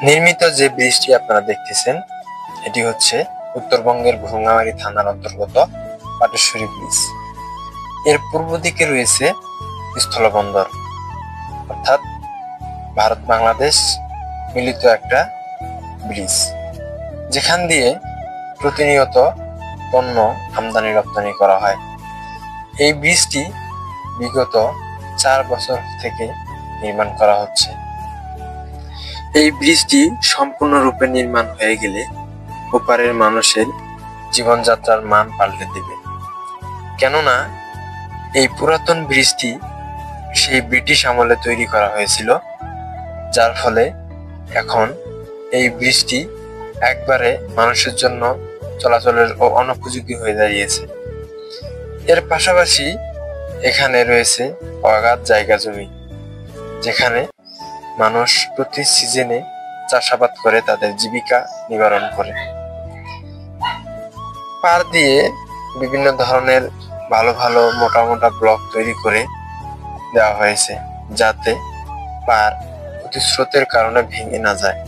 নির্মিত যে ব্রিজটি আপনারা দেখতেছেন এটি হচ্ছে উত্তরবঙ্গের ভোরঙ্গামারী থানার অন্তর্গত পাটেশ্বরী ব্রিজ। এর পূর্ব দিকে রয়েছে স্থলবন্দর, অর্থাৎ ভারত বাংলাদেশ মিলিত একটা ব্রিজ, যেখান দিয়ে প্রতিনিয়ত পণ্য আমদানি রপ্তানি করা হয়। এই ব্রিজটি বিগত 4 বছর থেকে নির্মাণ করা হচ্ছে। এই ব্রিজটি সম্পূর্ণরূপে নির্মাণ হয়ে গেলে ওপারের মানুষের জীবনযাত্রার মান পাল্টে দেবে, কেননা এই পুরাতন ব্রিজটি সেই ব্রিটিশ আমলে তৈরি করা হয়েছিল, যার ফলে এখন এই ব্রিজটি একবারে মানুষের জন্য চলাচলের অনুপযোগী হয়ে দাঁড়িয়েছে। এর পাশাপাশি এখানে রয়েছে অগাধ জায়গা জমি, যেখানে মানুষ প্রতি সিজনে চাষাবাদ করে তাদের জীবিকা নিবারণ করে। পার দিয়ে বিভিন্ন ধরনের ভালো ভালো মোটা মোটা ব্লক তৈরি করে দেওয়া হয়েছে, যাতে পার অতি স্রোতের কারণে ভেঙে না যায়।